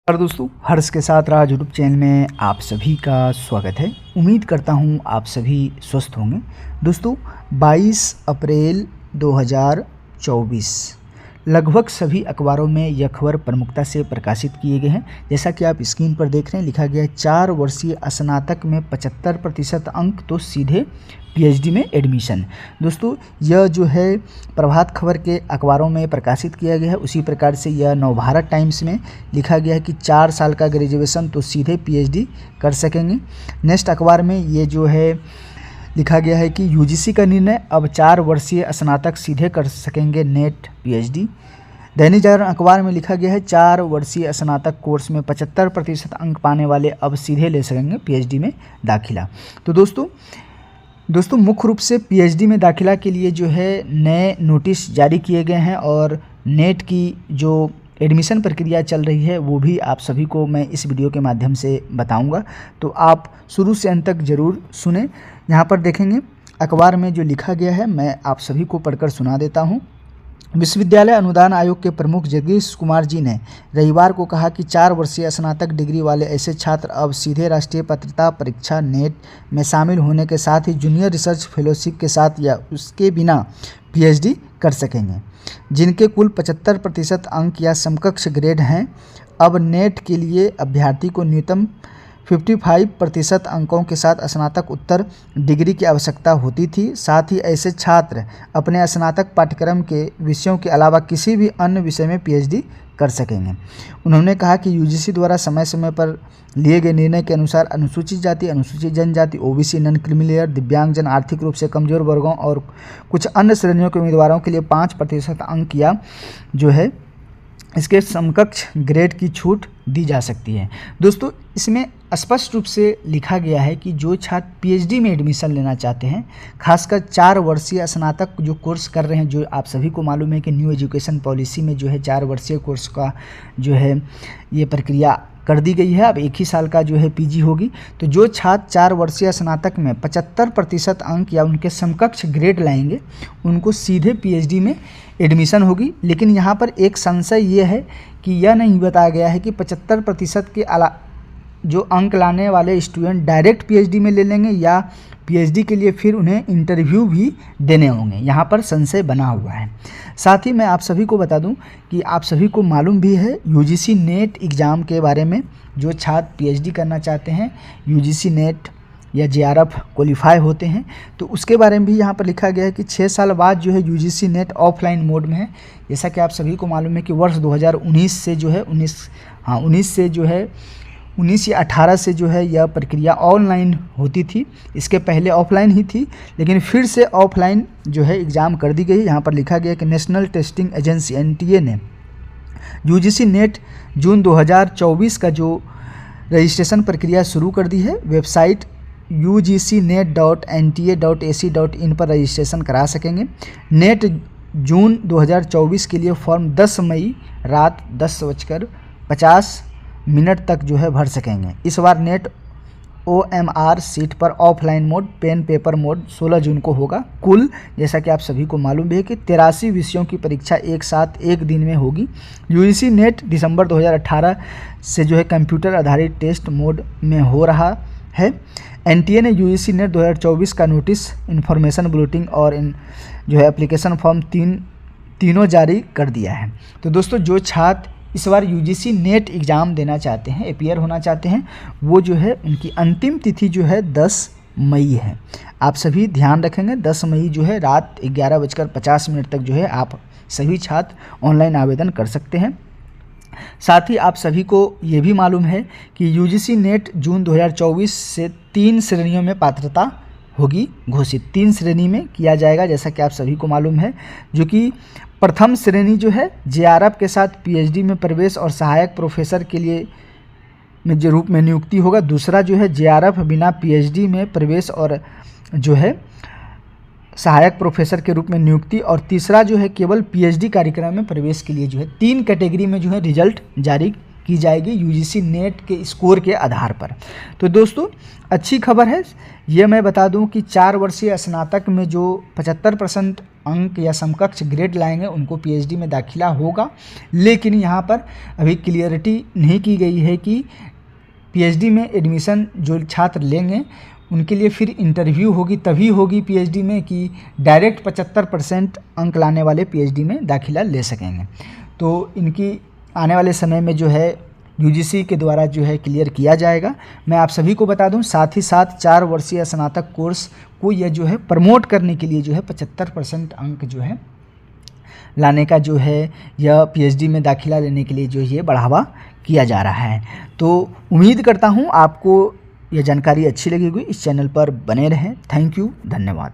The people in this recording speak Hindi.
और दोस्तों, हर्ष के साथ राज यूट्यूब चैनल में आप सभी का स्वागत है। उम्मीद करता हूं आप सभी स्वस्थ होंगे। दोस्तों, 22 अप्रैल 2024 लगभग सभी अखबारों में यह खबर प्रमुखता से प्रकाशित किए गए हैं। जैसा कि आप स्क्रीन पर देख रहे हैं, लिखा गया है 4 वर्षीय स्नातक में 75% अंक तो सीधे पीएचडी में एडमिशन। दोस्तों, यह जो है प्रभात खबर के अखबारों में प्रकाशित किया गया है। उसी प्रकार से यह नवभारत टाइम्स में लिखा गया है कि 4 साल का ग्रेजुएशन तो सीधे पीएचडी कर सकेंगे। नेक्स्ट अखबार में ये जो है लिखा गया है कि यूजीसी का निर्णय, अब 4 वर्षीय स्नातक सीधे कर सकेंगे नेट पीएचडी। दैनिक जागरण अखबार में लिखा गया है 4 वर्षीय स्नातक कोर्स में 75% अंक पाने वाले अब सीधे ले सकेंगे पीएचडी में दाखिला। तो दोस्तों मुख्य रूप से पीएचडी में दाखिला के लिए जो है नए नोटिस जारी किए गए हैं और नेट की जो एडमिशन प्रक्रिया चल रही है वो भी आप सभी को मैं इस वीडियो के माध्यम से बताऊंगा। तो आप शुरू से अंत तक ज़रूर सुने। यहाँ पर देखेंगे अखबार में जो लिखा गया है, मैं आप सभी को पढ़कर सुना देता हूँ। विश्वविद्यालय अनुदान आयोग के प्रमुख जगदीश कुमार जी ने रविवार को कहा कि 4 वर्षीय स्नातक डिग्री वाले ऐसे छात्र अब सीधे राष्ट्रीय पात्रता परीक्षा नेट में शामिल होने के साथ ही जूनियर रिसर्च फेलोशिप के साथ या उसके बिना पीएचडी कर सकेंगे। जिनके कुल 75% अंक या समकक्ष ग्रेड हैं, अब नेट के लिए अभ्यर्थी को न्यूनतम 55% अंकों के साथ स्नातक उत्तर डिग्री की आवश्यकता होती थी। साथ ही ऐसे छात्र अपने स्नातक पाठ्यक्रम के विषयों के अलावा किसी भी अन्य विषय में पीएचडी कर सकेंगे। उन्होंने कहा कि यूजीसी द्वारा समय समय पर लिए गए निर्णय के अनुसार अनुसूचित जाति, अनुसूचित जनजाति, ओबीसी, नॉन क्रीमी, दिव्यांगजन, आर्थिक रूप से कमजोर वर्गों और कुछ अन्य श्रेणियों के उम्मीदवारों के लिए 5% अंक या जो है इसके समकक्ष ग्रेड की छूट दी जा सकती है। दोस्तों, इसमें स्पष्ट रूप से लिखा गया है कि जो छात्र पीएचडी में एडमिशन लेना चाहते हैं, खासकर 4 वर्षीय स्नातक जो कोर्स कर रहे हैं, जो आप सभी को मालूम है कि न्यू एजुकेशन पॉलिसी में जो है 4 वर्षीय कोर्स का जो है ये प्रक्रिया कर दी गई है। अब 1 ही साल का जो है पीजी होगी। तो जो छात्र 4 वर्षीय स्नातक में 75% अंक या उनके समकक्ष ग्रेड लाएंगे, उनको सीधे पीएचडी में एडमिशन होगी। लेकिन यहाँ पर एक संशय ये है कि यह नहीं बताया गया है कि 75% के जो अंक लाने वाले स्टूडेंट डायरेक्ट पीएचडी में ले लेंगे या पीएचडी के लिए फिर उन्हें इंटरव्यू भी देने होंगे। यहाँ पर संशय बना हुआ है। साथ ही मैं आप सभी को बता दूं कि आप सभी को मालूम भी है यूजीसी नेट एग्ज़ाम के बारे में। जो छात्र पीएचडी करना चाहते हैं, यूजीसी नेट या जेआरएफ क्वालिफाई होते हैं, तो उसके बारे में भी यहाँ पर लिखा गया है कि 6 साल बाद जो है यूजीसी नेट ऑफलाइन मोड में है। जैसा कि आप सभी को मालूम है कि वर्ष 2019 से जो है 19 या 18 से जो है यह प्रक्रिया ऑनलाइन होती थी। इसके पहले ऑफलाइन ही थी, लेकिन फिर से ऑफलाइन जो है एग्ज़ाम कर दी गई। यहाँ पर लिखा गया कि नेशनल टेस्टिंग एजेंसी एनटीए ने यूजीसी नेट जून 2024 का जो रजिस्ट्रेशन प्रक्रिया शुरू कर दी है। वेबसाइट ugcnet.nta.ac.in पर रजिस्ट्रेशन करा सकेंगे। नेट जून 2024 के लिए फॉर्म 10 मई रात 10:50 तक जो है भर सकेंगे। इस बार नेट OMR सीट पर offline mode, pen paper mode 16 June को होगा। कुल जैसा कि आप सभी को मालूम है कि 83 विषयों की परीक्षा एक साथ एक दिन में होगी। यूजीसी नेट दिसंबर 2018 से जो है कंप्यूटर आधारित टेस्ट मोड में हो रहा है। एनटीए ने यूजीसी नेट 2024 का नोटिस, इन्फॉर्मेशन बुलेटिन और जो है एप्लीकेशन फॉर्म तीनों जारी कर दिया है। तो दोस्तों, जो छात्र इस बार यूजीसी नेट एग्ज़ाम देना चाहते हैं, अपीयर होना चाहते हैं, वो जो है उनकी अंतिम तिथि जो है 10 मई है। आप सभी ध्यान रखेंगे, 10 मई जो है रात 11:50 तक जो है आप सभी छात्र ऑनलाइन आवेदन कर सकते हैं। साथ ही आप सभी को ये भी मालूम है कि यूजीसी नेट जून 2024 से 3 श्रेणियों में पात्रता होगी घोषित। 3 श्रेणी में किया जाएगा, जैसा कि आप सभी को मालूम है। जो कि प्रथम श्रेणी जो है जेआरएफ के साथ पीएचडी में प्रवेश और सहायक प्रोफेसर के लिए में जो रूप में नियुक्ति होगा। दूसरा जो है जेआरएफ बिना पीएचडी में प्रवेश और जो है सहायक प्रोफेसर के रूप में नियुक्ति। और तीसरा जो है केवल पीएचडी कार्यक्रम में प्रवेश के लिए जो है 3 कैटेगरी में जो है रिजल्ट जारी की जाएगी यूजीसी नेट के स्कोर के आधार पर। तो दोस्तों, अच्छी खबर है। ये मैं बता दूं कि 4 वर्षीय स्नातक में जो 75% अंक या समकक्ष ग्रेड लाएंगे उनको पीएचडी में दाखिला होगा। लेकिन यहाँ पर अभी क्लियरिटी नहीं की गई है कि पीएचडी में एडमिशन जो छात्र लेंगे उनके लिए फिर इंटरव्यू होगी, तभी होगी पीएचडी में कि डायरेक्ट 75% अंक लाने वाले पीएचडी में दाखिला ले सकेंगे। तो इनकी आने वाले समय में जो है यूजीसी के द्वारा जो है क्लियर किया जाएगा। मैं आप सभी को बता दूं, साथ ही साथ 4 वर्षीय स्नातक कोर्स को यह जो है प्रमोट करने के लिए जो है 75% अंक जो है लाने का जो है यह पीएचडी में दाखिला लेने के लिए जो ये बढ़ावा किया जा रहा है। तो उम्मीद करता हूं आपको यह जानकारी अच्छी लगी होगी। इस चैनल पर बने रहें। थैंक यू, धन्यवाद।